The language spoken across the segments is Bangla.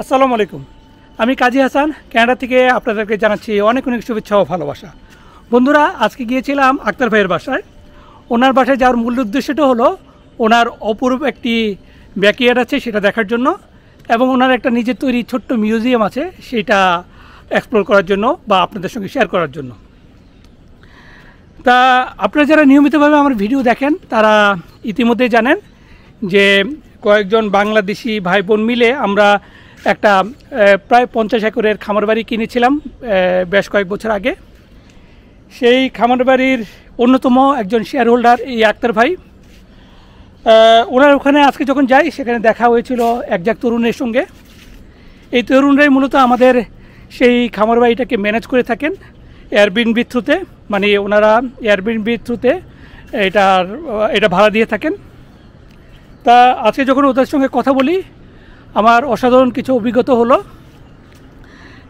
আসসালামু আলাইকুম। আমি কাজী হাসান, কানাডা থেকে আপনাদেরকে জানাচ্ছি অনেক অনেক শুভেচ্ছা ও ভালোবাসা। বন্ধুরা, আজকে গিয়েছিলাম আক্তার ভাইয়ের বাসায়। ওনার বাসায় যাওয়ার মূল উদ্দেশ্যটা হলো ওনার অপূর্ব একটি ব্যাকইয়ার্ড আছে সেটা দেখার জন্য, এবং ওনার একটা নিজের তৈরি ছোট্ট মিউজিয়াম আছে সেটা এক্সপ্লোর করার জন্য বা আপনাদের সঙ্গে শেয়ার করার জন্য। তা আপনারা যারা নিয়মিতভাবে আমার ভিডিও দেখেন তারা ইতিমধ্যেই জানেন যে কয়েকজন বাংলাদেশি ভাই বোন মিলে আমরা একটা প্রায় 50 একরের খামার বাড়ি কিনেছিলাম বেশ কয়েক বছর আগে। সেই খামার বাড়ির অন্যতম একজন শেয়ার হোল্ডার এই আক্তার ভাই। ওনার ওখানে আজকে যখন যাই সেখানে দেখা হয়েছিল একজাক তরুণের সঙ্গে। এই তরুণরাই মূলত আমাদের সেই খামার বাড়িটাকে ম্যানেজ করে থাকেন এয়ারবিএনবি থ্রুতে, মানে ওনারা এয়ারবিএনবি থ্রুতে এটা ভাড়া দিয়ে থাকেন। তা আজকে যখন ওদের সঙ্গে কথা বলি আমার অসাধারণ কিছু অভিজ্ঞতা হলো,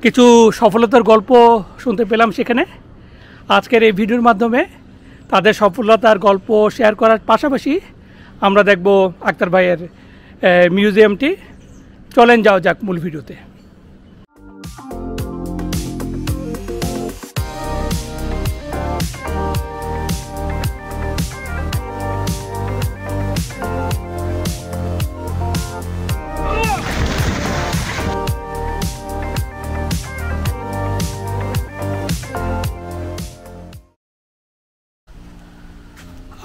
কিছু সফলতার গল্প শুনতে পেলাম সেখানে। আজকের এই ভিডিওর মাধ্যমে তাদের সফলতার গল্প শেয়ার করার পাশাপাশি আমরা দেখব আক্তার ভাইয়ের মিউজিয়ামটি। চলেন যাওয়া যাক মূল ভিডিওতে।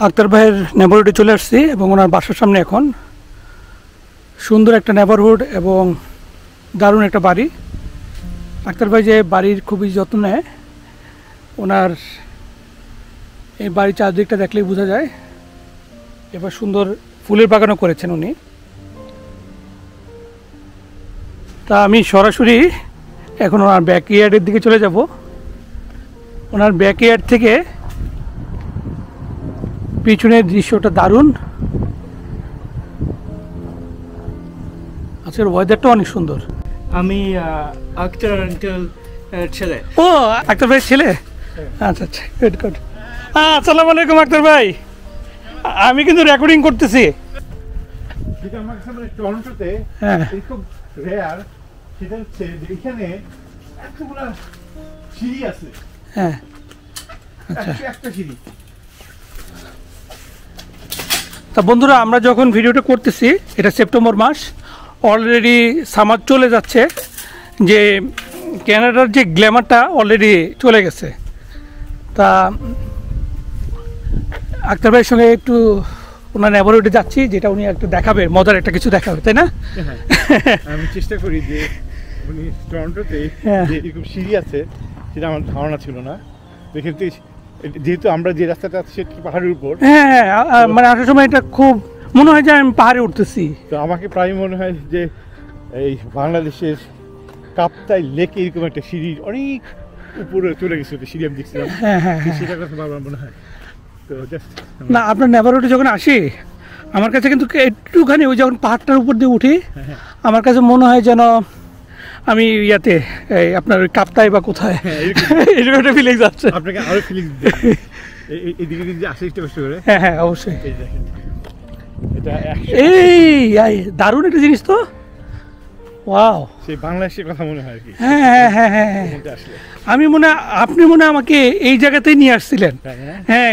আক্তার ভাইয়ের নেবারহুডে চলে আসছি এবং ওনার বাসার সামনে এখন সুন্দর একটা নেবারহুড এবং দারুণ একটা বাড়ি। আক্তার ভাই যে বাড়ির খুবই যত্ন নেয়, ওনার এই বাড়ির চারদিকটা দেখলেই বোঝা যায়। এবার সুন্দর ফুলের বাগানও করেছেন উনি। তা আমি সরাসরি এখন ওনার ব্যাকইয়ার্ডের দিকে চলে যাব। ওনার ব্যাকইয়ার্ড থেকে পিছনের দৃশ্যটা দারুণ, আজকের ওয়েদারটা অনেক সুন্দর। আমি আক্তার আঙ্কেল ছেলে। ও, আক্তার ভাইয়ের ছেলে? আচ্ছা আচ্ছা, গুড গুড। আসসালামু আলাইকুম আক্তার ভাই, আমি কিন্তু রেকর্ডিং করতেছি। যেটা আমার কাছে মানে টরন্টোতে হ্যাঁ খুব রেয়ার, সেটা হচ্ছে যে এখানে এতগুলা সিঁড়ি আছে। হ্যাঁ আচ্ছা। একটা সিঁড়ি। তা বন্ধুরা, আমরা যখন ভিডিওটা করতেছি এটা সেপ্টেম্বর মাস, অলরেডি সামার চলে যাচ্ছে, যে ক্যানাডার যে গ্ল্যামারটা অলরেডি চলে গেছে। তা আক্তার ভাইয়ের সঙ্গে একটু ওনার নেবারহুডে যাচ্ছি, যেটা উনি একটু দেখাবে, মজার একটা কিছু দেখাবে, তাই না? আমি চেষ্টা করি যে উনি টরন্টোতে যে এরকম সিঁড়ি আছে সেটা আমার ধারণা ছিল না। এক্ষেত্রে যেহেতু আমরা যে রাস্তাটা আছে সেটা পাহাড়ের উপর, হ্যাঁ মানে আসার সময় এটা খুব মনে হয় যে আমি পাহাড়ে উঠতেছি। তো আমাকে প্রায় মনে হয় যে এই বাংলাদেশের কাপ্তাই লেকে এরকম একটা সিঁড়ি অনেক উপরে চলে গেছে, সিঁড়ি আমি দেখছিলাম। হ্যাঁ হ্যাঁ, সেটার কথা বারবার মনে হয়। তো জাস্ট না, আপনার নেবারহুডে যখন আসি আমার কাছে কিন্তু একটুখানি ওই যখন পাহাড়টার উপর দিয়ে উঠি আমার কাছে মনে হয় যেন আমি ইয়াতে এই আপনার ওই কাপ্তাই বা কোথায় এরকম একটা ফিলিংস আছে। আপনাকে আরো ফিলিংস এইদিকে যদি আসে একটু কষ্ট করে। হ্যাঁ হ্যাঁ অবশ্যই। এই দেখেন, এটা এই দারুণ একটা জিনিস তো, ওয়াও। সেই বাংলাদেশের কথা মনে হয় আর কি। হ্যাঁ হ্যাঁ হ্যাঁ হ্যাঁ হ্যাঁ, আমি আপনি মনে হয় আমাকে এই জায়গাতেই নিয়ে আসছিলেন। হ্যাঁ,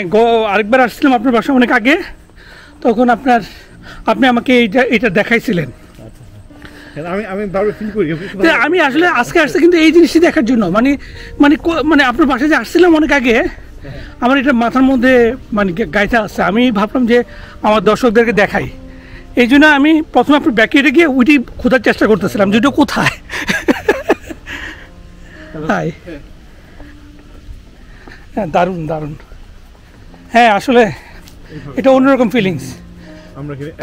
আরেকবার আসছিলাম আপনার বাসা অনেক আগে, তখন আপনি আমাকে এটা দেখাইছিলেন। আমি বারবার ফিল করি। আমি আসলে আজকে আসছি কিন্তু এই জিনিসটি দেখার জন্য, মানে আপনার বাসায় যে আসছিলাম অনেক আগে, আমার এটা মাথার মধ্যে মানে গাইতে আসছে। আমি ভাবলাম যে আমার দর্শকদেরকে দেখাই, এই জন্য আমি প্রথমে আপনার ব্যাকইয়ার্ডে গিয়ে ওইটি খোঁজার চেষ্টা করতেছিলাম যে ওটা কোথায়। হাই, হ্যাঁ দারুণ দারুণ। হ্যাঁ আসলে এটা অন্যরকম ফিলিংস।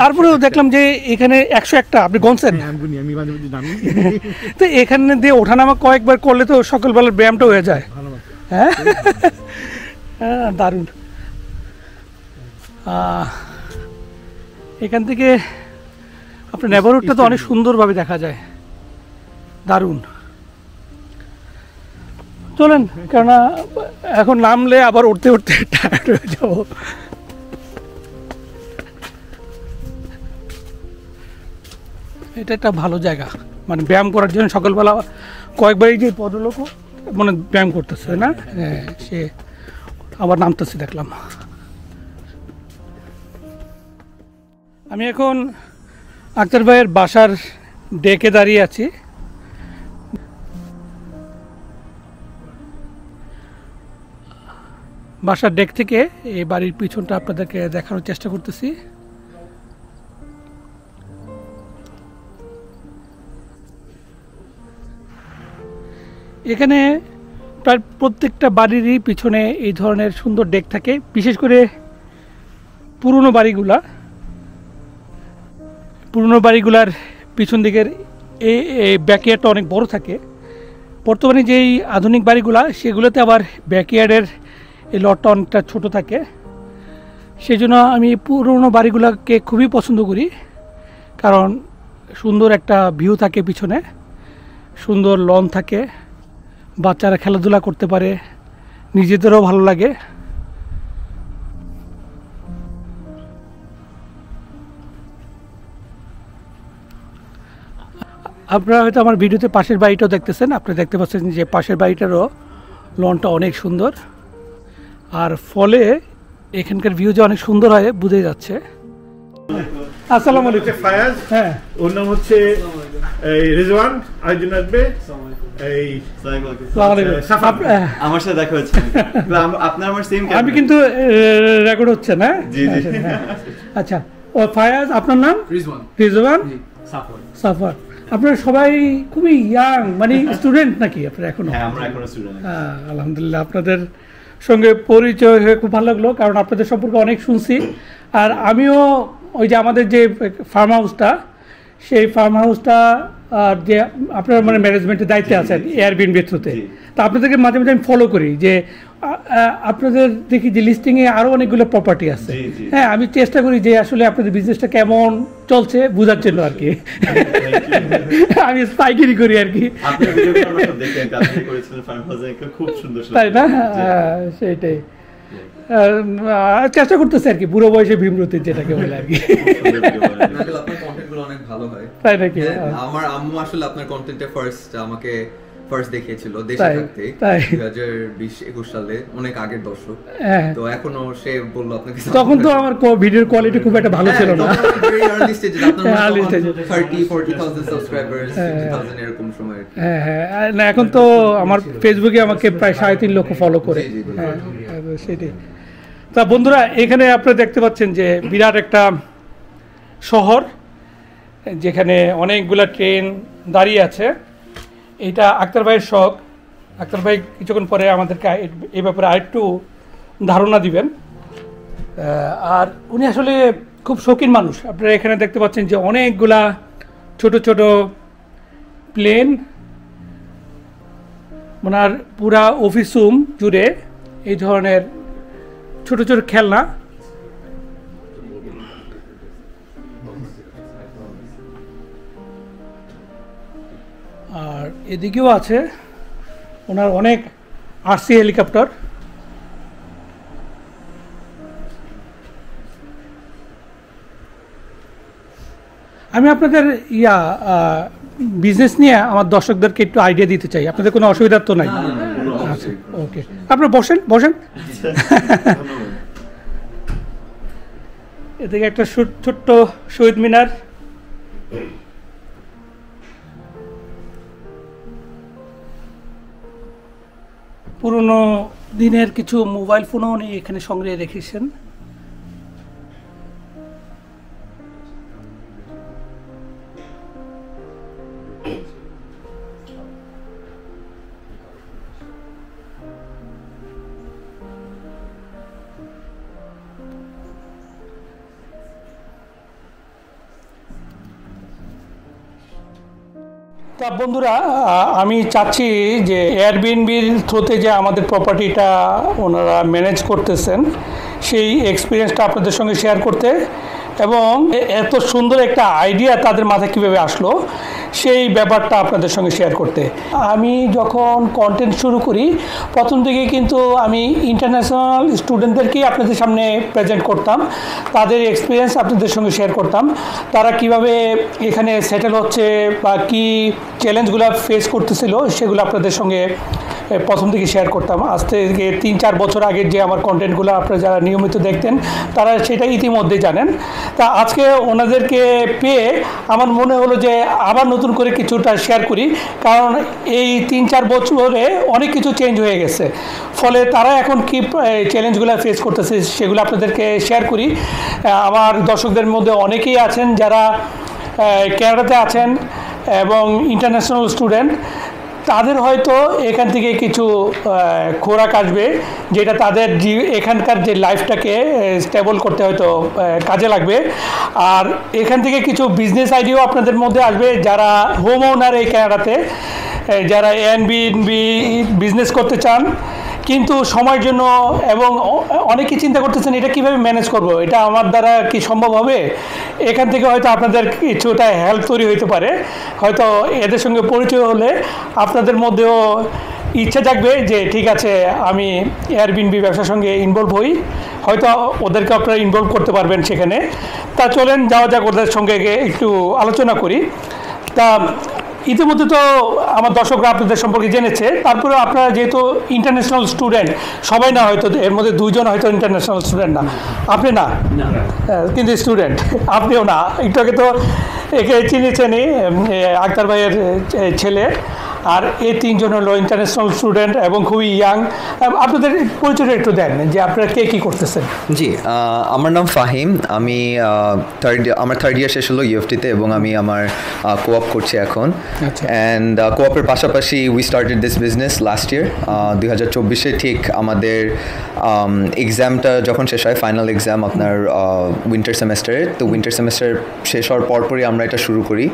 তারপরেও দেখলাম যে এখানে 101টা আপনি গনছেন, তো এখানে দিয়ে ওঠানামা কয়েকবার করলে তো সকালবেলার ব্যায়ামটা হয়ে যায়। হ্যাঁ হ্যাঁ দারুণ। এখান থেকে আপনার নেবারহুডটা তো অনেক সুন্দরভাবে দেখা যায়, দারুণ। চলেন, কেননা এখন নামলে আবার উঠতে উঠতে টায়ার্ড হয়ে যাবো। এটা একটা ভালো জায়গা। মানে ব্যায়াম করার জন্য সকালবেলা কয়েকবারই যে ভদ্রলোক মানে ব্যায়াম করতেছে না, হ্যাঁ, সে আবার নামতেছে দেখলাম। আমি এখন আক্তার ভাইয়ের বাসার ডেকে দাঁড়িয়ে আছি। বাসার ডেক থেকে এই বাড়ির পিছনটা আপনাদেরকে দেখানোর চেষ্টা করতেছি। এখানে প্রায় প্রত্যেকটা বাড়িরই পিছনে এই ধরনের সুন্দর ডেক থাকে, বিশেষ করে পুরনো বাড়িগুলার পিছন দিকের এই ব্যাকইয়ার্ডটা অনেক বড় থাকে। বর্তমানে যেই আধুনিক বাড়িগুলা সেগুলোতে আবার ব্যাকইয়ার্ডের এই লটটা অনেকটা ছোটো থাকে। সেই জন্য আমি পুরনো বাড়িগুলোকে খুবই পছন্দ করি, কারণ সুন্দর একটা ভিউ থাকে পিছনে, সুন্দর লন থাকে, বাচ্চারা খেলাধুলা করতে পারে, নিজেদেরও ভালো লাগে। আপনারা হয়তো আমার ভিডিওতে পাশের বাড়িটাও দেখতেছেন, আপনারা দেখতে পাচ্ছেন যে পাশের বাড়িটারও লনটা অনেক সুন্দর, আর ফলে এখানকার ভিউ যে অনেক সুন্দর হয় বোঝাই যাচ্ছে। আসসালামু আলাইকুম। ফায়াজ, হ্যাঁ, ওর নাম হচ্ছে রিজওয়ান, আরেকজন আসবে এই আমার সাথে দেখা হচ্ছে। আপনার আমার সেম, আমি কিন্তু রেকর্ড হচ্ছে না। জি জি। আচ্ছা, ও ফায়াজ, আপনার নাম? রিজওয়ান, সাফার। আপনারা সবাই খুবই ইয়াং, মানে স্টুডেন্ট নাকি আপনারা এখনো? হ্যাঁ, আমরা এখনো স্টুডেন্ট। আলহামদুলিল্লাহ, আপনাদের সঙ্গে পরিচয় হয়ে খুব ভালো লাগলো, কারণ আপনাদের সম্পর্কে অনেক শুনছি। আর আমিও ওই যে আমাদের যে ফার্ম হাউসটা, সেই ফার্ম হাউসটা যে আপনারা মানে ম্যানেজমেন্টের দায়িত্বে আছেন এয়ারবিএনবি থ্রুতে, তা আপনাদেরকে মাঝে মাঝে আমি ফলো করি যে আপনাদের দেখি যে লিস্টিংয়ে আরও অনেকগুলো প্রপার্টি আছে। হ্যাঁ, আমি চেষ্টা করি যে আসলে আপনাদের বিজনেসটা কেমন চলছে বোঝার জন্য আর কি। আমি স্পাইকারি করি আর কি, তাই না? সেইটাই চেষ্টা করতেছে আর কি, বুড়ো বয়সে ভীমরতির যেটাকে বলে আর কি। তাই নাকি? আমার আম্মু আসলে আপনার কন্টেন্টে আমাকে ফার্স্ট দেখিয়েছিল দেশে থাকতে 2020-21 সালে, অনেক আগের দর্শক। তো এখনো সে বললো আপনাকে, তখন তো আমার ভিডিওর কোয়ালিটি খুব একটা ভালো ছিল না, 30-40,000 সাবস্ক্রাইবার্স, 50,000 এরকম সময়। হ্যাঁ, না এখন তো আমার ফেসবুকে আমাকে প্রায় 3.5 লক্ষ ফলো করে। হ্যাঁ, সেটাই। তা বন্ধুরা, এখানে আপনারা দেখতে পাচ্ছেন যে বিরাট একটা শহর, যেখানে অনেকগুলা ট্রেন দাঁড়িয়ে আছে। এটা আক্তার ভাইয়ের শখ। আক্তার ভাই কিছুক্ষণ পরে আমাদেরকে এই ব্যাপারে আরেকটু ধারণা দিবেন। আর উনি আসলে খুব শৌখিন মানুষ। আপনারা এখানে দেখতে পাচ্ছেন যে অনেকগুলা ছোট ছোট প্লেন, ওনার পুরা অফিস রুম জুড়ে এই ধরনের ছোট ছোট খেলনা। আর এদিকেও আছে ওনার অনেক আরসি হেলিকপ্টার। আমি আপনাদের বিজনেস নিয়ে আমার দর্শকদেরকে একটু আইডিয়া দিতে চাই, আপনাদের কোনো অসুবিধা তো নাই? আচ্ছা, ওকে, আপনারা বসেন। এদিকে একটা ছোট্ট শহীদ মিনার, পুরনো দিনের কিছু মোবাইল ফোনও উনি এখানে সংগ্রহে রেখেছেন। তা বন্ধুরা, আমি চাচ্ছি যে এয়ারবিএনবির থ্রুতে যে আমাদের প্রপার্টিটা ওনারা ম্যানেজ করতেছেন, সেই এক্সপিরিয়েন্সটা আপনাদের সঙ্গে শেয়ার করতে, এবং এত সুন্দর একটা আইডিয়া তাদের মাথায় কীভাবে আসলো সেই ব্যাপারটা আপনাদের সঙ্গে শেয়ার করতে। আমি যখন কন্টেন্ট শুরু করি প্রথম থেকে কিন্তু আমি ইন্টারন্যাশনাল স্টুডেন্টদেরকেই আপনাদের সামনে প্রেজেন্ট করতাম, তাদের এক্সপিরিয়েন্স আপনাদের সঙ্গে শেয়ার করতাম, তারা কিভাবে এখানে সেটেল হচ্ছে বা কী চ্যালেঞ্জগুলো ফেস করতেছিল সেগুলো আপনাদের সঙ্গে প্রথম থেকে শেয়ার করতাম। আজ থেকে 3-4 বছর আগের যে আমার কন্টেন্টগুলো আপনারা যারা নিয়মিত দেখতেন তারা সেটা ইতিমধ্যে জানেন। তা আজকে ওনাদেরকে পেয়ে আমার মনে হলো যে আবার নতুন করে কিছুটা শেয়ার করি, কারণ এই 3-4 বছরে অনেক কিছু চেঞ্জ হয়ে গেছে, ফলে তারা এখন কি চ্যালেঞ্জগুলো ফেস করতেছে সেগুলো আপনাদেরকে শেয়ার করি। আমার দর্শকদের মধ্যে অনেকেই আছেন যারা ক্যানাডাতে আছেন এবং ইন্টারন্যাশনাল স্টুডেন্ট, তাদের হয়তো এখান থেকে কিছু খোরাক আসবে যেটা তাদের এখানকার যে লাইফটাকে স্টেবল করতে হয়তো কাজে লাগবে। আর এখান থেকে কিছু বিজনেস আইডিয়াও আপনাদের মধ্যে আসবে যারা হোম ওনার এই ক্যানাডাতে, যারা এয়ারবিএনবি বিজনেস করতে চান কিন্তু সময়ের জন্য এবং অনেকেই চিন্তা করতেছেন এটা কীভাবে ম্যানেজ করব, এটা আমার দ্বারা কি সম্ভব হবে। এখান থেকে হয়তো আপনাদের কিছুটা হেল্প তৈরি হতে পারে, হয়তো এদের সঙ্গে পরিচয় হলে আপনাদের মধ্যেও ইচ্ছা জাগবে যে ঠিক আছে আমি এয়ারবিএনবি ব্যবসার সঙ্গে ইনভলভ হই, হয়তো ওদেরকে আপনারা ইনভলভ করতে পারবেন সেখানে। তা চলেন যাওয়া যাক ওদের সঙ্গে একটু আলোচনা করি। তা ইতিমধ্যে তো আমার দর্শকরা আপনাদের সম্পর্কে জেনেছে, তারপরে আপনারা যেহেতু ইন্টারন্যাশনাল স্টুডেন্ট, সবাই না হয়তো, এর মধ্যে 2 জন হয়তো ইন্টারন্যাশনাল স্টুডেন্ট না, আপনি না কিন্তু স্টুডেন্ট, আপনিও না, একটু আগে তো একে চিনেছেনই আক্তার ভাইয়ের ছেলে, আর এই 3 জন হলো ইন্টারন্যাশনাল স্টুডেন্ট এবং খুবই ইয়াং। আপনাদের পরিচয়টা একটু দেন যে আপনারা কে কী করতেছেন। জি, আমার নাম ফাহিম, আমি আমার থার্ড ইয়ার শেষ হলো ইউএফটিতে এবং আমি আমার কোঅপ করছি এখন। অ্যান্ড কোঅপের পাশাপাশি we started this business last year 2024-এ, ঠিক আমাদের এক্সামটা যখন শেষ হয়, ফাইনাল এক্সাম আপনার উইন্টার সেমেস্টারে, তো উইন্টার সেমেস্টার শেষ হওয়ার পরপরই আমরা এটা শুরু করি।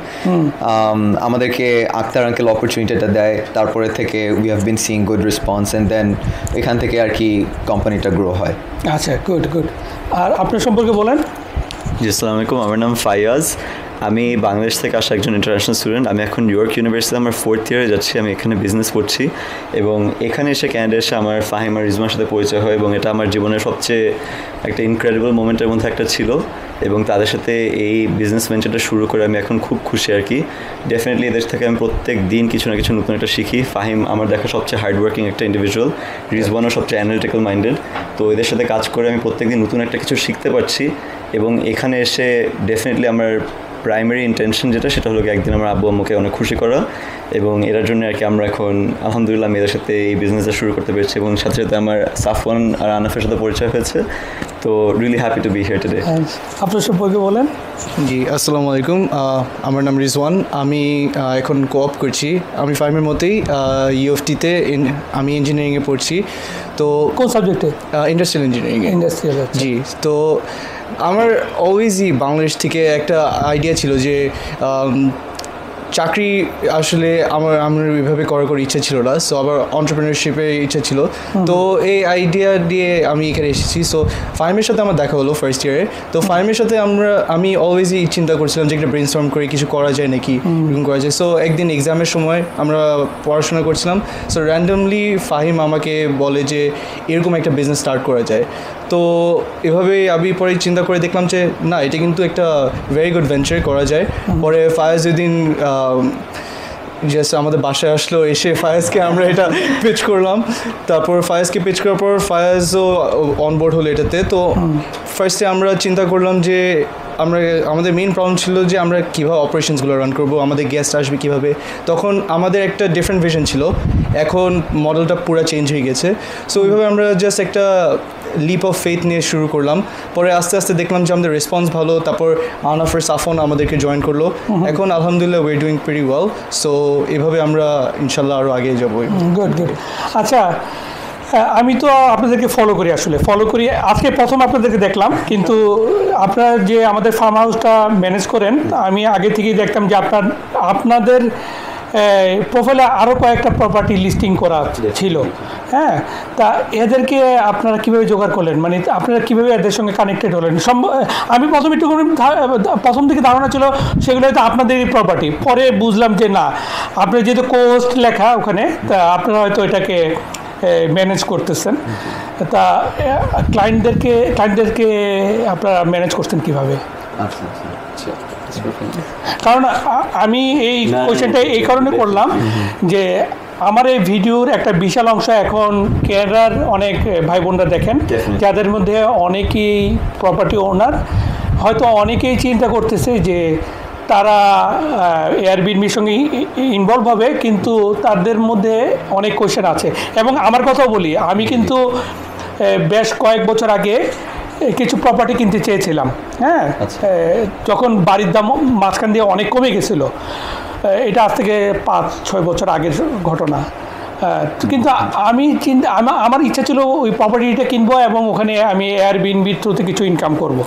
আমাদেরকে আক্তার আঙ্কেল অপরচুনিটিটা দেয়, তারপরে থেকে we have been seeing good response and then এখান থেকে আর কি কোম্পানিটা গ্রো হয়। আচ্ছা, গুড গুড। আর আপনার সম্পর্কে বলেন। জি, আসসালামু আলাইকুম, আমার নাম ফায়াজ, আমি বাংলাদেশ থেকে আসা একজন ইন্টারন্যাশনাল স্টুডেন্ট। আমি এখন ইয়র্ক ইউনিভার্সিটিতে আমার 4th ইয়ারে যাচ্ছি, আমি এখানে বিজনেস পড়ছি এবং এখানে এসে ক্যানাডা এসে আমার ফাহিম আর রিজওয়ানের সাথে পরিচয় হয় এবং এটা আমার জীবনের সবচেয়ে একটা ইনক্রেডিবল মোমেন্টের মধ্যে একটা ছিল এবং তাদের সাথে এই বিজনেস ভেঞ্চারটা শুরু করে আমি এখন খুব খুশি আর কি। ডেফিনেটলি এদের থেকে আমি প্রত্যেক দিন কিছু না কিছু নতুন একটা শিখি। ফাহিম আমার দেখা সবচেয়ে হার্ডওয়ার্কিং একটা ইন্ডিভিজুয়াল, রিজওয়ানও সবচেয়ে অ্যানালিটিক্যাল মাইন্ডেড, তো এদের সাথে কাজ করে আমি প্রত্যেক দিন নতুন একটা কিছু শিখতে পারছি এবং এখানে এসে ডেফিনেটলি আমার প্রাইমারি ইন্টেনশন যেটা, সেটা হলো একদিন আমার আব্বু আম্মুকে অনেক খুশি করা এবং এটার জন্য আর কি আমরা এখন আলহামদুলিল্লাহ আমি এদের সাথে এই বিজনেসটা শুরু করতে পেরেছি এবং সাথে সাথে আমার সাফওয়ান আর আনাফের সাথে পরিচয় হয়েছে, তো really happy to B here today. আপনার সম্পর্কে বলেন। জি, আসসালামু আলাইকুম, আমার নাম রিজওয়ান, আমি এখন কোঅপ করছি। আমি ফার্মের মতোই ইউএফটিতে আমি ইঞ্জিনিয়ারিংয়ে পড়ছি। তো কোন সাবজেক্টে? ইন্ডাস্ট্রিয়াল ইঞ্জিনিয়ারিংয়ে। ইন্ডাস্ট্রিয়াল, জি। তো আমার অলওয়েজই বাংলাদেশ থেকে একটা আইডিয়া ছিল যে চাকরি আসলে আমার ওইভাবে করার ইচ্ছা ছিল না, সো আবার এন্টারপ্রেনারশিপের ইচ্ছা ছিল। তো এই আইডিয়া দিয়ে আমি এখানে এসেছি। সো ফার্মের সাথে আমার দেখা হলো ফার্স্ট ইয়ারে। তো ফার্মের সাথে আমি অলওয়েজই চিন্তা করছিলাম যে একটা ব্রেনস্টর্ম করে কিছু করা যায় নাকি, এরকম করা যায়। সো একদিন এক্সামের সময় আমরা পড়াশোনা করছিলাম, সো র্যান্ডমলি ফাহিম আমাকে বলে যে এরকম একটা বিজনেস স্টার্ট করা যায়। তো এভাবে আমি পরে চিন্তা করে দেখলাম যে না, এটা কিন্তু একটা ভেরি গুড ভেঞ্চার, করা যায়। পরে ফায়াজ দিন জাস্ট আমাদের বাসায় আসলো, এসে ফায়াজকে আমরা এটা পিচ করলাম। তারপর ফায়াজকে পিচ করার পর ফায়াজও অনবোর্ড হলো এটাতে। তো ফার্স্টে আমরা চিন্তা করলাম যে আমাদের মেইন প্রবলেম ছিল যে আমরা কীভাবে অপারেশনসগুলো রান করবো, আমাদের গেস্ট আসবে কীভাবে। তখন আমাদের একটা ডিফারেন্ট ভিশন ছিল, এখন মডেলটা পুরো চেঞ্জ হয়ে গেছে। সো ওইভাবে আমরা জাস্ট একটা লিপ অফ ফেথ নিয়ে শুরু করলাম। পরে আস্তে আস্তে দেখলাম যে আমাদের রেসপন্স ভালো, তারপর আনাফের সাফন আমাদেরকে জয়েন করলো। এখন আলহামদুলিল্লাহ we are doing very well. So এভাবে আমরা ইনশাল্লাহ আরও আগে যাবো। Good good. আচ্ছা, আমি তো আপনাদেরকে ফলো করি, আজকে প্রথম আপনাদেরকে দেখলাম, কিন্তু আপনারা যে আমাদের ফার্ম হাউসটা ম্যানেজ করেন, আমি আগে থেকেই দেখতাম যে আপনাদের প্রোফাইলে আরও কয়েকটা প্রপার্টি লিস্টিং করা ছিল, হ্যাঁ, তা এদেরকে আপনারা কীভাবে জোগাড় করলেন, মানে আপনারা কীভাবে এদের সঙ্গে কানেক্টেড হলেন? আমি প্রথম থেকে ধারণা ছিল সেগুলো হয়তো আপনাদেরই প্রপার্টি, পরে বুঝলাম যে না, আপনার যেহেতু কোস্ট লেখা ওখানে, তা আপনারা হয়তো এটাকে ম্যানেজ করতেছেন। তা ক্লায়েন্টদেরকে আপনারা ম্যানেজ করতেন কীভাবে? কারণ আমি এই কোয়েশ্চেনটা এই কারণে করলাম যে আমার এই ভিডিওর একটা বিশাল অংশ এখন কেরালার অনেক ভাই বোনরা দেখেন, যাদের মধ্যে অনেকেই প্রপার্টি ওনার। হয়তো অনেকেই চিন্তা করতেছে যে তারা এয়ারবিএনবির সঙ্গে ইনভলভ হবে, কিন্তু তাদের মধ্যে অনেক কোয়েশ্চেন আছে। এবং আমার কথাও বলি, আমি কিন্তু বেশ কয়েক বছর আগে কিছু প্রপার্টি কিনতে চেয়েছিলাম, হ্যাঁ, যখন বাড়ির দাম মাঝখান দিয়ে অনেক কমে গেছিলো। এটা আজ থেকে 5-6 বছর আগের ঘটনা। কিন্তু আমার ইচ্ছা ছিল ওই প্রপার্টিটা কিনবো এবং ওখানে আমি এয়ারবিএনবির থ্রুতে কিছু ইনকাম করবো।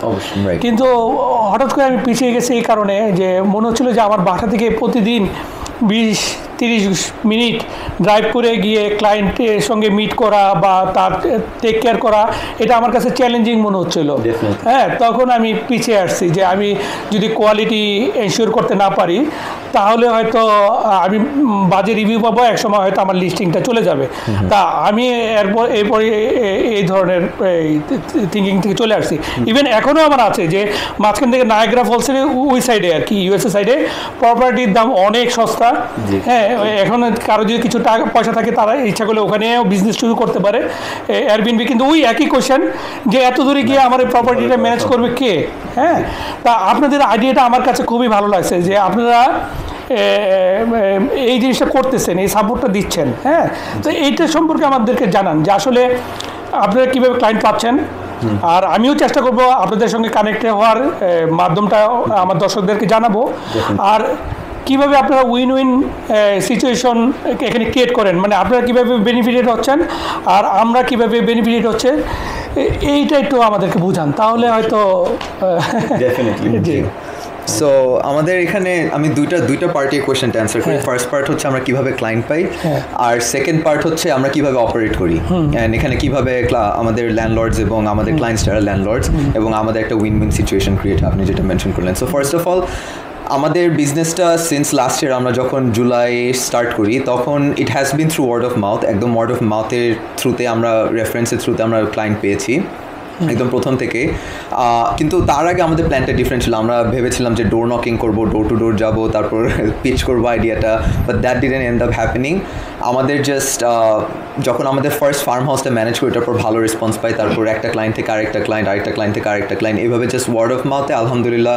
কিন্তু হঠাৎ করে আমি পিছিয়ে গেছি এই কারণে যে মনে হচ্ছিলো যে আমার বাসা থেকে প্রতিদিন 20-30 মিনিট ড্রাইভ করে গিয়ে ক্লায়েন্টের সঙ্গে মিট করা বা তার টেক কেয়ার করা, এটা আমার কাছে চ্যালেঞ্জিং মনে হচ্ছিলো। হ্যাঁ, তখন আমি পিছিয়ে আসছি যে আমি যদি কোয়ালিটি এনশিওর করতে না পারি তাহলে হয়তো আমি বাজে রিভিউ পাবো, একসময় হয়তো আমার লিস্টিংটা চলে যাবে। তা আমি এরপরে এই ধরনের থিঙ্কিং থেকে চলে আসছি। ইভেন এখনও আমার আছে যে মাঝখান থেকে নায়াগ্রা ফলসের ওই সাইডে আর কি, ইউএসএ সাইডে প্রপার্টির দাম অনেক সস্তা। হ্যাঁ, এখন কারো যদি কিছু টাকা পয়সা থাকে তারা ইচ্ছা করলে ওখানেও বিজনেস শুরু করতে পারে এয়ারবিএনবি। কিন্তু ওই একই কোয়েশ্চেন যে এত দূরে গিয়ে আমার এই প্রপার্টিটা ম্যানেজ করবে কে? হ্যাঁ, তা আপনাদের আইডিয়াটা আমার কাছে খুবই ভালো লাগছে যে আপনারা এই জিনিসটা করতেছেন, এই সাপোর্টটা দিচ্ছেন। হ্যাঁ, তো এইটা সম্পর্কে আমাদেরকে জানান যে আসলে আপনারা কীভাবে ক্লায়েন্ট পাচ্ছেন। আর আমিও চেষ্টা করব আপনাদের সঙ্গে কানেক্ট হওয়ার মাধ্যমটা আমার দর্শকদেরকে জানাবো। আর কীভাবে আপনারা উইন উইন সিচুয়েশন এখানে ক্রিয়েট করেন, মানে আপনারা কীভাবে বেনিফিটেড হচ্ছেন আর আমরা কীভাবে বেনিফিটেড হচ্ছে, এইটা একটু আমাদেরকে বুঝান, তাহলে হয়তো জি। সো আমাদের এখানে আমি দুইটা পার্টি কোয়েশ্চেনটা অ্যান্সার করি। ফার্স্ট পার্ট হচ্ছে আমরা কিভাবে ক্লায়েন্ট পাই, আর সেকেন্ড পার্ট হচ্ছে আমরা কিভাবে অপারেট করি, অ্যান্ড এখানে কিভাবে আমাদের ল্যান্ডলর্ডস এবং আমাদের ক্লায়েন্টস যারা ল্যান্ডলর্ডস এবং আমাদের একটা উইন উইন সিচুয়েশন ক্রিয়েট, আপনি যেটা মেনশন করলেন। সো ফার্স্ট অফ অল আমাদের বিজনেসটা সিন্স লাস্ট ইয়ার আমরা যখন জুলাই স্টার্ট করি তখন it has been through word of mouth, একদম ওয়ার্ড অফ মাউথের থ্রুতে আমরা রেফারেন্সের থ্রুতে আমরা ক্লায়েন্ট পেয়েছি একদম প্রথম থেকে। কিন্তু তার আগে আমাদের প্ল্যানটা ডিফারেন্ট ছিল। আমরা ভেবেছিলাম যে ডোর নকিং করবো, ডোর টু ডোর যাবো, তারপর পিচ করবো আইডিয়াটা, but that didn't end up happening. আমাদের জাস্ট যখন আমাদের ফার্স্ট ফার্ম হাউসটা ম্যানেজ করি ওটার পর ভালো রেসপন্স পাই, তারপর একটা ক্লায়েন্ট থেকে আরেকটা ক্লায়েন্ট, আরেকটা ক্লায়েন্ট থেকে আরেকটা ক্লায়েন্ট, এভাবে জাস্ট ওয়ার্ড অফ মাউথে আলহামদুলিল্লাহ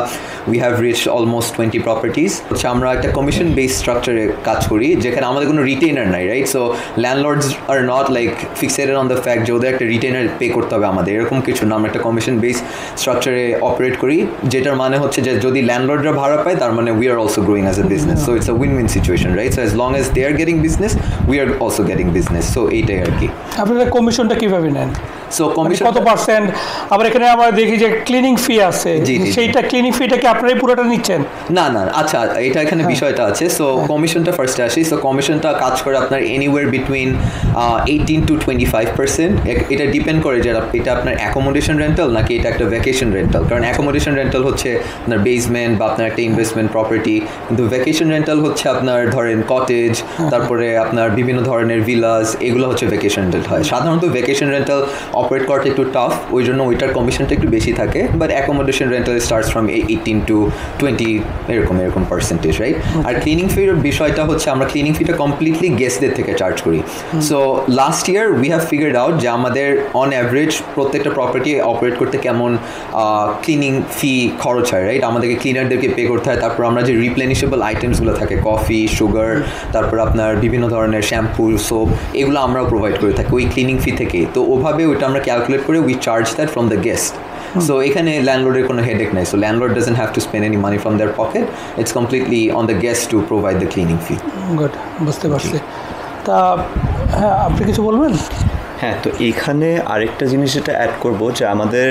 we have rich almost 20 properties. হচ্ছে আমরা একটা কমিশন বেস স্ট্রাকচারে কাজ করি যেখানে আমাদের কোনো রিটেইনার নাই, right? So landlords are not like fixated on the fact যে ওদের একটা রিটেইনার পে করতে হবে আমাদের, এরকম কিছু না। আমরা একটা কমিশন বেস স্ট্রাকচারে অপারেট করি, যেটার মানে হচ্ছে যে যদি ল্যান্ডলর্ডরা ভাড়া পায় তার মানে we are also growing as a business. So it's a win win situation, right? So as long as they are getting business we are also getting business. So এইটাই আর কি। আপনারা কমিশনটা কীভাবে নেন? সো কমিশন কত পার্সেন্ট? আবার এখানে আমরা দেখি যে ক্লিনিং ফি আছে, সেইটা ক্লিনিং ফিটা কি আপনারাই পুরোটা নিচ্ছেন? না না, আচ্ছা এটা এখানে বিষয়টা আছে। সো কমিশনটা ফার্স্টে আসি। সো কমিশনটা কাজ করে আপনার এনিওয়ার বিটুইন 18 to 25%। এটা ডিপেন্ড করে যে এটা আপনার অ্যাকোমোডেশন রেন্টাল নাকি এটা একটা ভ্যাকেশন রেন্টাল। কারণ অ্যাকোমোডেশন রেন্টাল হচ্ছে আপনার বেসমেন্ট বা আপনার একটা ইনভেস্টমেন্ট প্রপার্টি, কিন্তু ভ্যাকেশন রেন্টাল হচ্ছে আপনার ধরেন কটেজ, তারপরে আপনার বিভিন্ন ধরনের ভিলাস, এগুলো হচ্ছে ভ্যাকেশন রেন্টাল হয়। সাধারণত ভ্যাকেশন রেন্টাল অপারেট করাটা একটু টাফ, ওই জন্য ওইটার কমিশনটা একটু বেশি থাকে। But accommodation rental starts from 18 to 20 এরকম পার্সেন্টেজ, রাইট? আর ক্লিনিং ফির বিষয়টা হচ্ছে আমরা ক্লিনিং ফিটা কমপ্লিটলি গেস্টদের থেকে চার্জ করি। So last year we have figured out যে আমাদের অন অ্যাভারেজ প্রত্যেকটা প্রপার্টি অপারেট করতে কেমন ক্লিনিং ফি খরচ হয়, রাইট? আমাদেরকে ক্লিনারদেরকে পে করতে হয়, তারপর আমরা যে রিপ্লেনিশেবল আইটেমসগুলো থাকে কফি, সুগার, তারপর আপনার বিভিন্ন ধরনের শ্যাম্পু, সোপ, এগুলো আমরাও প্রোভাইড করে থাকি ওই ক্লিনিং ফি থেকে। তো ওভাবে ওইটা আমরা ক্যালকুলেট করে we charge that from the guest. So এখানে ল্যান্ডলর্ডের কোনো হেডেক নেই। So landlord doesn't have to spend any money from their pocket, it's completely on the guest to provide the cleaning fee. Good, বুঝতে পারছি। তা হ্যাঁ, আপনি কিছু বলবেন? হ্যাঁ, তো এখানে আরেকটা জিনিস যেটা অ্যাড করবো যে আমাদের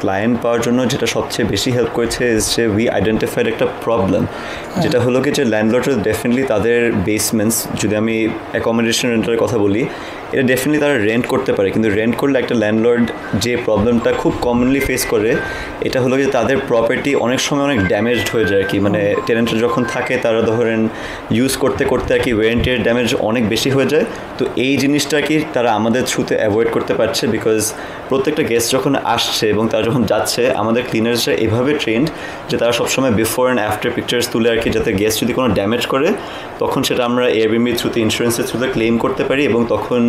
ক্লায়েন্ট পাওয়ার জন্য যেটা সবচেয়ে বেশি হেল্প করেছে যে উই আইডেন্টিফাইড একটা প্রবলেম, যেটা হলো কি যে ল্যান্ডলর্ডরা ডেফিনেটলি তাদের বেসমেন্টস, যদি আমি অ্যাকোমোডেশন রেন্টালের কথা বলি, এটা ডেফিনেটলি তারা রেন্ট করতে পারে, কিন্তু রেন্ট করলে একটা ল্যান্ডলর্ড যে প্রবলেমটা খুব কমনলি ফেস করে এটা হলো যে তাদের প্রপার্টি অনেক সময় অনেক ড্যামেজড হয়ে যায় আর কি, মানে টেনেন্টরা যখন থাকে তারা ধরেন ইউজ করতে করতে আর কি ওয়ারেন্টির ড্যামেজ অনেক বেশি হয়ে যায়। তো এই জিনিসটা কি তারা আমাদের থ্রুতে অ্যাভয়েড করতে পারছে, বিকজ প্রত্যেকটা গেস্ট যখন আসছে এবং তারা যখন যাচ্ছে আমাদের ক্লিনার্সরা এভাবে ট্রেন্ড যে তারা সবসময় বিফোর অ্যান্ড আফটার পিকচার্স তুলে আর কি, যাতে গেস্ট যদি কোনো ড্যামেজ করে তখন সেটা আমরা এয়ারবিএনবি থ্রুতে ইন্স্যুরেন্সের থ্রুতে ক্লেম করতে পারি, এবং তখন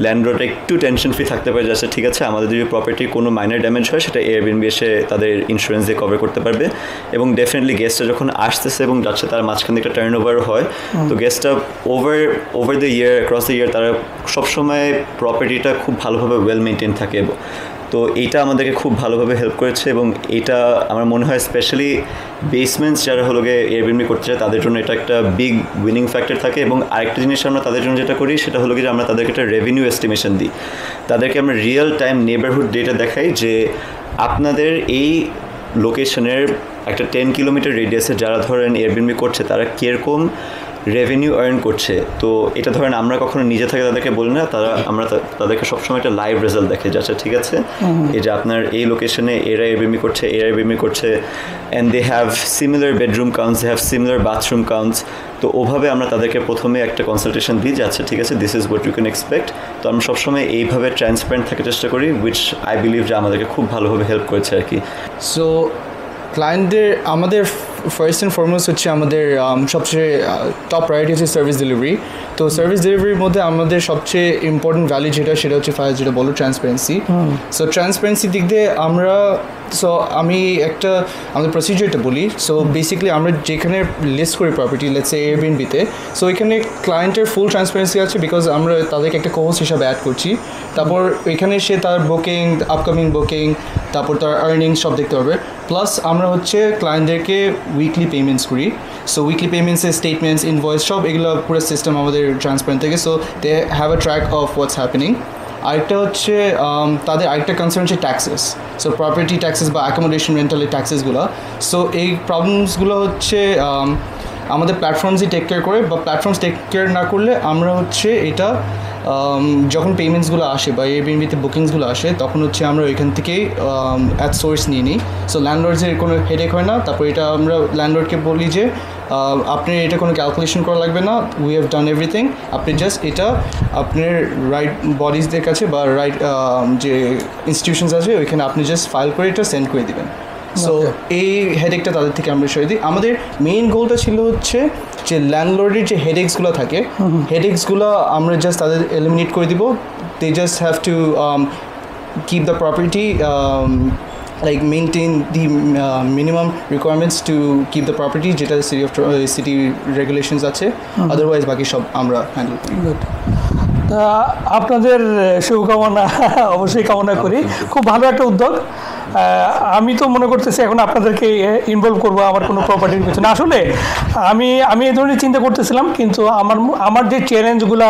ল্যান্ডলর্ড একটু টেনশন ফ্রি থাকতে পারে যাচ্ছে ঠিক আছে আমাদের যদি প্রপার্টির কোনো মাইনর ড্যামেজ হয় সেটা এয়ারবিএনবি এসে তাদের ইন্স্যুরেন্স দিয়ে কভার করতে পারবে। এবং ডেফিনেটলি গেস্টরা যখন আসতেছে এবং যাচ্ছে তার মাঝখানে একটা টার্ন ওভার হয়, তো গেস্টরা over the year across the year তারা সবসময় প্রপার্টিটা খুব ভালোভাবে ওয়েল মেনটেন থাকে। তো এইটা আমাদেরকে খুব ভালোভাবে হেল্প করেছে, এবং এটা আমার মনে হয় স্পেশালি বেসমেন্টস যারা হলো গিয়ে এয়ারবিএনবি করতে চায় তাদের জন্য এটা একটা বিগ উইনিং ফ্যাক্টর থাকে। এবং আরেকটা জিনিস আমরা তাদের জন্য যেটা করি সেটা হলো গিয়ে আমরা তাদেরকে একটা রেভিনিউ এস্টিমেশন দিই, তাদেরকে আমরা রিয়েল টাইম নেবারহুড ডেটা দেখাই যে আপনাদের এই লোকেশনের একটা 10 কিলোমিটার রেডিয়াসে যারা ধরেন এয়ারবিএনবি করছে তারা কীরকম রেভিনিউ আর্ন করছে। তো এটা ধরেন আমরা কখনো নিজে থেকে তাদেরকে বলি না, আমরা তাদেরকে সবসময় একটা লাইভ রেজাল্ট দেখে যাচ্ছে ঠিক আছে এই যে আপনার এই লোকেশনে এরা এয়ারবিএনবি করছে, এরা এয়ারবিএনবি করছে, and they have similar bedroom counts, they have similar bathroom counts. তো ওভাবে আমরা তাদেরকে প্রথমে একটা কনসালটেশন দিই যে আচ্ছা ঠিক আছে this is what you can expect. তো আমরা সবসময় এইভাবে ট্রান্সপারেন্ট থাকার চেষ্টা করি, উইচ আই বিলিভ যে আমাদেরকে খুব ভালোভাবে হেল্প করেছে আর কি। সো ক্লায়েন্টদের আমাদের ফার্স্ট অ্যান্ড ফরমোস্ট হচ্ছে আমাদের সবচেয়ে টপ প্রায়োরিটি হচ্ছে সার্ভিস ডেলিভারি। তো সার্ভিস ডেলিভারির মধ্যে আমাদের সবচেয়ে ইম্পর্টেন্ট ভ্যালু সেটা হচ্ছে ফার্স্ট যেটা বলো ট্রান্সপারেন্সি। সো ট্রান্সপারেন্সির দিক দিয়ে আমি আমাদের প্রসিজারটা বলি। সো বেসিক্যালি আমরা যেখানে লিস্ট করি প্রপার্টি লেটস সে এয়ারবিএনবিতে, সো এখানে ক্লায়েন্টের ফুল ট্রান্সপারেন্সি আছে বিকজ আমরা তাদেরকে একটা কোহোস্ট হিসাবে অ্যাড করছি। তারপর এখানে সে তার বুকিং, আপকামিং বুকিং, তারপর তার আর্নিংস সব দেখতে পারবে। প্লাস আমরা হচ্ছে ক্লায়েন্টদেরকে উইকলি পেমেন্টস করি। সো উইকলি পেমেন্টসের স্টেটমেন্টস, ইনভয়েস সব এগুলো পুরো সিস্টেম আমাদের ট্রান্সপারেন্ট থেকে। So they have a track of what's happening. আরেকটা হচ্ছে তাদের আরেকটা কনসার্ন হচ্ছে ট্যাক্সেস। সো প্রপার্টি ট্যাক্সেস বা অ্যাকোমোডেশন রেন্টালের ট্যাক্সেসগুলো। সো এই প্রবলেমসগুলো হচ্ছে আমাদের প্ল্যাটফর্মসই টেক কেয়ার করে, বা প্ল্যাটফর্মস টেক কেয়ার না করলে আমরা হচ্ছে এটা যখন পেমেন্টসগুলো আসে বা এয়ারবিএনবিতে বুকিংসগুলো আসে তখন হচ্ছে আমরা ওইখান থেকেই অ্যাট সোর্স নিয়ে নিই। সো ল্যান্ডলর্ডসের কোনো হেডেক হয় না। তারপর এটা আমরা ল্যান্ডলর্ডকে বলি যে আপনি এটা কোনো ক্যালকুলেশন করা লাগবে না, উই হ্যাভ ডান এভরিথিং, আপনি জাস্ট এটা আপনার রাইট বডিজদের কাছে বা রাইট যে ইনস্টিটিউশনস আছে ওইখানে আপনি জাস্ট ফাইল করে এটা সেন্ড করে দেবেন। সো এই হেডেকটা তাদের থেকে আমরা সরিয়ে দিই। আমাদের মেইন গোলটা ছিল হচ্ছে যে ল্যান্ডলর্ডের যে হেডেক্সগুলো থাকে হেডেক্সগুলো আমরা জাস্ট তাদের এলিমিনেট করে দিব। They just have to keep the property like maintain the minimum requirements to keep the property যেটা city regulations আছে, otherwise বাকি সব আমরা হ্যান্ডেল করি। তা আপনাদের শুভকামনা অবশ্যই কামনা করি, খুব ভালো একটা উদ্যোগ। আমি তো মনে করতেছি এখন আপনাদেরকে ইনভলভ করবো আমার কোনো প্রপার্টির পিছনে। আসলে আমি এই ধরনের চিন্তা করতেছিলাম, কিন্তু আমার যে চ্যালেঞ্জগুলো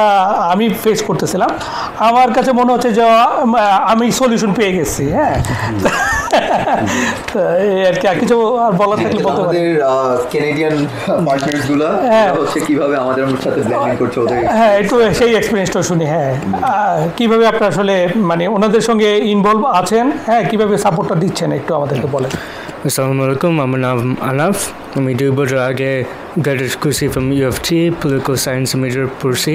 আমি ফেস করতেছিলাম আমার কাছে মনে হচ্ছে যে আমি সলিউশন পেয়ে গেছি। হ্যাঁ, এই আর কি, আর কিছু আর বলা থাকলে বলতে পারি। ক্যানাডিয়ান পার্টনারসগুলো হচ্ছে কিভাবে আমাদের সাথে ব্লেন্ডিং করছে ওদের, হ্যাঁ একটু সেই এক্সপিরিয়েন্সটা শুনি। হ্যাঁ, কিভাবে আপনারা আসলে মানে ওনাদের সঙ্গে ইনভলভ আছেন, হ্যাঁ কিভাবে সাপোর্টটা দিচ্ছেন একটু আমাদেরকে বলেন। আসসালামু আলাইকুম, আমার নাম আনাফ। আমি 2 বছর আগে গ্র্যাজুয়েট করছি from UFT, political science major পড়ছি।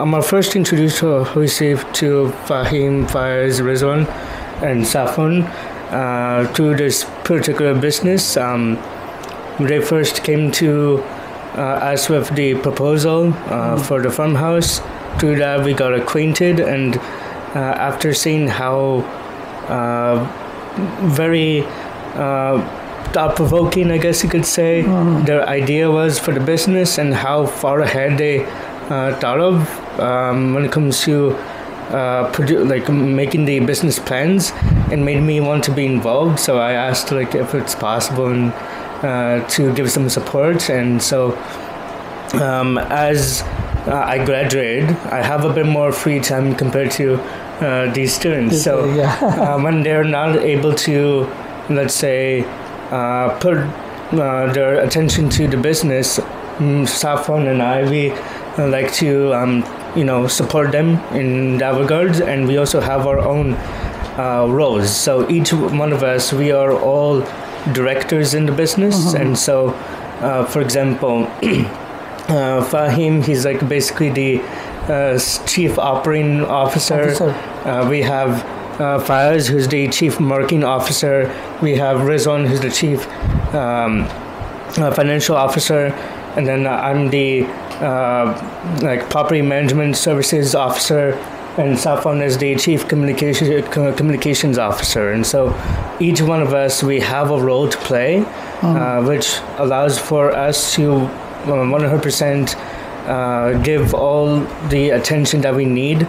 আমার ফার্স্ট ইন্ট্রোডিউস হয়েছে to Fahim, Fayaz, Rezwan and Safwan to this particular business. They first came to us with the proposal for the farmhouse. To that we got acquainted, and after seeing how very thought-provoking, I guess you could say, their idea was for the business and how far ahead they thought of when it comes to making the business plans, and made me want to be involved. So I asked if it's possible and to give some support. And so as I graduated, I have a bit more free time compared to these students. So when they're not able to, let's say, put their attention to the business, Safwan and I, we like to support them in that regards, and we also have our own roles. So each one of us, we are all directors in the business, and so for example, Fahim, he's like basically the chief operating officer. We have Fayaz, who's the chief marketing officer. We have Rizwan, who's the chief financial officer, and then I'm the property management services officer, and Safwan is the chief communications officer. And so each one of us, we have a role to play, which allows for us to 100% give all the attention that we need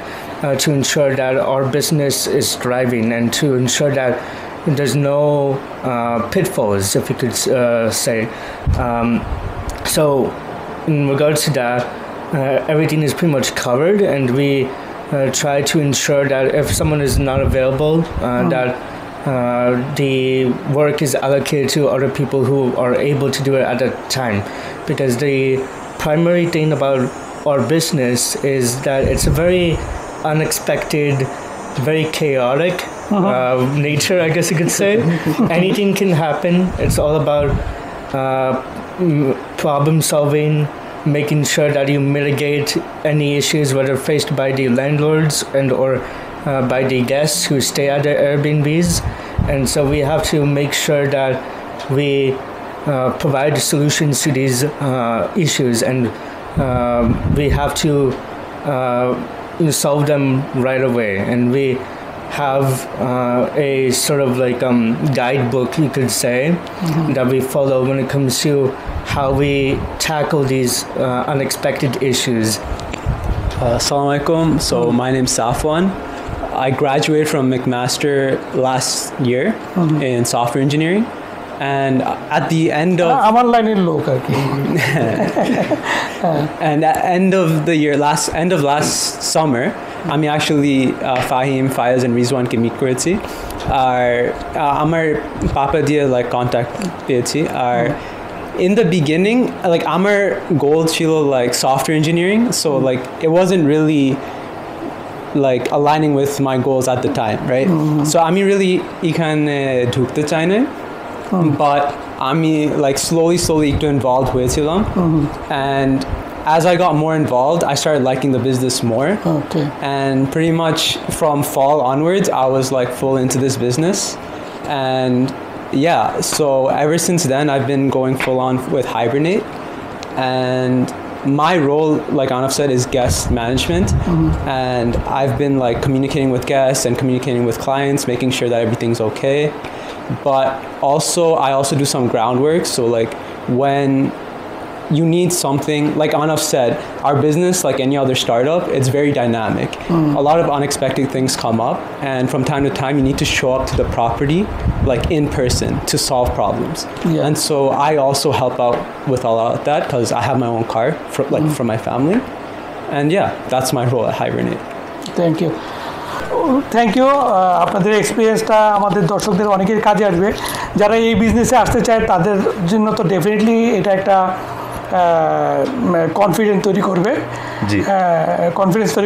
to ensure that our business is thriving, and to ensure that there's no pitfalls, if you could say. So in regards to that, everything is pretty much covered, and we try to ensure that if someone is not available, that the work is allocated to other people who are able to do it at that time. Because the primary thing about our business is that it's a very unexpected, very chaotic nature, I guess you could say. Anything can happen. It's all about problem solving, making sure that you mitigate any issues, whether faced by the landlords and or by the guests who stay at the Airbnbs. And so we have to make sure that we provide solutions to these issues, and we have to solve them right away. And we have a sort of like guidebook, you could say, that we follow when it comes to how we tackle these unexpected issues. Assalamu alaikum. So my name's Safwan. I graduated from McMaster last year in software engineering, and at the end of and at end of the year, end of last summer, আমি actually Fahim, Fayaz and Rizwan কে মিট করেছি, আর আমার পাপা দিয়ে like contact পেয়েছি। আর in the beginning, like আমার goal ছিল like software engineering, so like it wasn't really like aligning with my goals at the time, right? So আমি really এখানে ঢুকতে চাই না, but আমি like slowly একটু involved হয়েছিলাম, and as I got more involved, I started liking the business more. Okay. And pretty much from fall onwards, I was like full into this business. And yeah, so ever since then, I've been going full on with Hibernate. And my role, like Anaf said, is guest management. And I've been like communicating with guests and communicating with clients, making sure that everything's okay. But also, I also do some groundwork. So like when you need something, like Anaf said, our business, like any other startup, it's very dynamic. A lot of unexpected things come up, and from time to time you need to show up to the property like in person to solve problems. And so I also help out with a lot of that because I have my own car for my family. And yeah, that's my role at Hibernate. Thank you. Thank you. আপনাদের এক্সপিরিয়েন্সটা আমাদের দর্শকদের অনেকের কাজে আসবে, যারা এই বিজনেসে আসতে চায় তাদের জন্য তো ডেফিনেটলি এটা একটা কনফিডেন্স তৈরি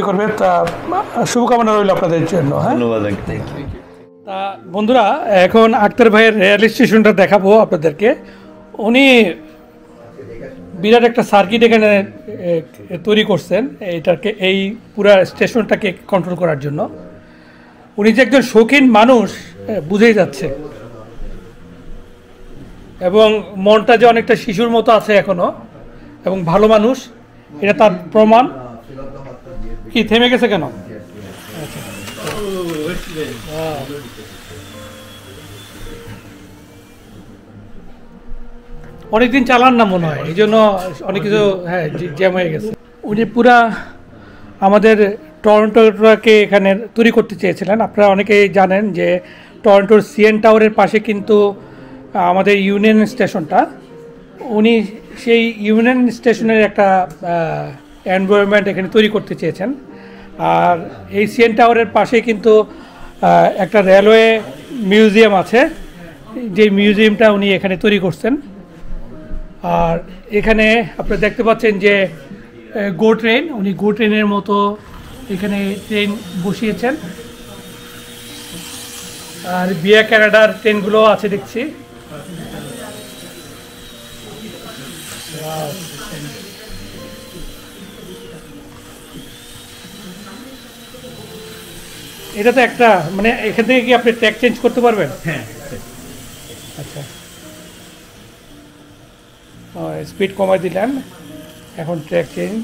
করবে, তা শুভকামনা রইল আপনাদের জন্য। হ্যাঁ, ধন্যবাদ। তা বন্ধুরা, এখন আক্তার ভাইয়ের রেল স্টেশনটা দেখাবো আপনাদেরকে। উনি বিরাট একটা সার্কিট এখানে তৈরি করছেন এইটাকে, এই পুরা স্টেশনটাকে কন্ট্রোল করার জন্য। উনি যে একজন শৌখিন মানুষ বুঝেই যাচ্ছে, এবং মনটা যে অনেকটা শিশুর মতো আছে এখনো, এবং ভালো মানুষ, এটা তার প্রমাণ। কি থেমে গেছে কেন? অনেকদিন চালান না মনে হয়, এই জন্য অনেক কিছু জ্যাম হয়ে গেছে। উনি পুরা আমাদের টরন্টোটাকে এখানে তৈরি করতে চেয়েছিলেন। আপনারা অনেকেই জানেন যে টরন্টোর সিএন টাওয়ারের পাশে কিন্তু আমাদের ইউনিয়ন স্টেশনটা, উনি সেই ইউনিয়ন স্টেশনের একটা এনভায়রনমেন্ট এখানে তৈরি করতে চেয়েছেন। আর এই সিএন টাওয়ারের পাশে কিন্তু একটা রেলওয়ে মিউজিয়াম আছে, যে মিউজিয়ামটা উনি এখানে তৈরি করছেন। আর এখানে আপনারা দেখতে পাচ্ছেন যে গো ট্রেন, উনি গো ট্রেনের মতো এখানে ট্রেন বসিয়েছেন। আর বিয়া ক্যানাডার ট্রেনগুলো আছে দেখছি। এটা তো একটা মানে এখান থেকে কি আপনি ট্র্যাক চেঞ্জ করতে পারবেন? হ্যাঁ, আচ্ছা, স্পিড কমাই দিলেন, এখন ট্র্যাক চেঞ্জ।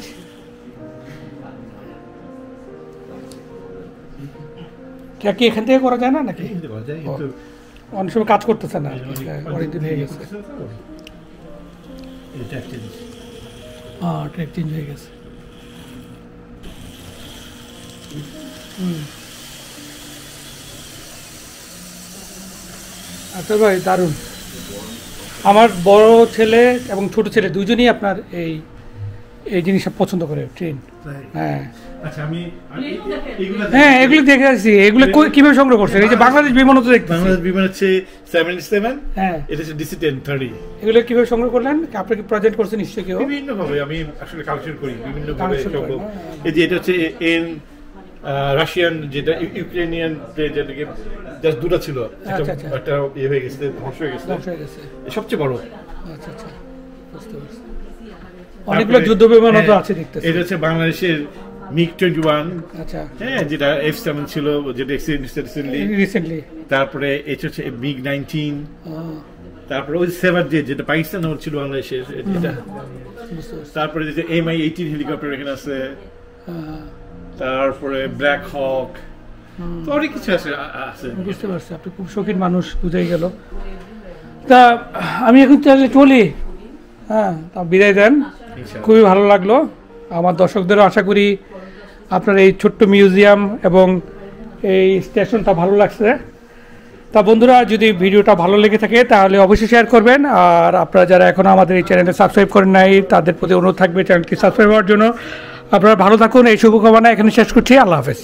ট্র্যাক কি এখান থেকে করা যায় না নাকি? অনেক সময় কাজ করতেছে না, অনেকদিন হয়ে গেছে। ট্র্যাক চেঞ্জ হয়ে গেছে। আচ্ছা ভাই, দারুণ। আমার বড় ছেলে এবং ছোট ছেলে দুজনেই আপনার এই এই জিনিসটা পছন্দ করে, ট্রেন। হ্যাঁ আচ্ছা, হ্যাঁ, এগুলো দেখে আসছি। এগুলো কিভাবে সংগ্রহ করছেন? এই যে বাংলাদেশ বিমান তো দেখতে, বাংলাদেশ বিমান হচ্ছে 77, হ্যাঁ, এটা হচ্ছে DC-10-30। এগুলো কিভাবে সংগ্রহ করলেন? আপনি কি প্রেজেন্ট করছেন নিশ্চয়ই কেউ? বিভিন্ন ভাবে আমি আসলে কালেকশন করি, বিভিন্ন ভাবে Collection করেন, সম্ভব। এই যে এটা হচ্ছে রাশিয়ান, যেটা ইউক্রেনিয়ান, যেটাকে জাস্ট দুটো ছিল, আচ্ছা, আচ্ছা। একটা ইয়ে হয়ে গেছে, ধ্বংস হয়ে গেছে, ধ্বংস হয়ে গেছে। সবচেয়ে বড়। আচ্ছা আচ্ছা, বুঝতে পারছি। অনেকগুলো যুদ্ধ বিমানও তো আছে দেখতেছি। এটা হচ্ছে বাংলাদেশের MiG-21, আচ্ছা, হ্যাঁ, যেটা F7 ছিল, যেটা রিসেন্টলি। তারপরে এটা হচ্ছে MiG-19, তারপরে ওই 7J যেটা পাকিস্তান ছিল বাংলাদেশের, এটা। তারপরে যে Mi-18 হেলিকপ্টার এখানে আছে, তারপরে ব্ল্যাক হক, তো অনেক কিছু আছে। বুঝতে পারছি, আপনি খুব শৌখিন মানুষ, বুঝাই গেল। তা আমি এখন তাহলে চলি, হ্যাঁ, তা বিদায় দেন। খুবই ভালো লাগলো। আমার দর্শকদেরও আশা করি আপনার এই ছোট্ট মিউজিয়াম এবং এই স্টেশনটা ভালো লাগছে। তা বন্ধুরা, যদি ভিডিওটা ভালো লেগে থাকে তাহলে অবশ্যই শেয়ার করবেন। আর আপনারা যারা এখনও আমাদের এই চ্যানেলটা সাবস্ক্রাইব করেন নাই, তাদের প্রতি অনুরোধ থাকবে চ্যানেলটি সাবস্ক্রাইব হওয়ার জন্য। আপনারা ভালো থাকুন, এই শুভকামনা এখানে শেষ করছি। আল্লাহ হাফেজ।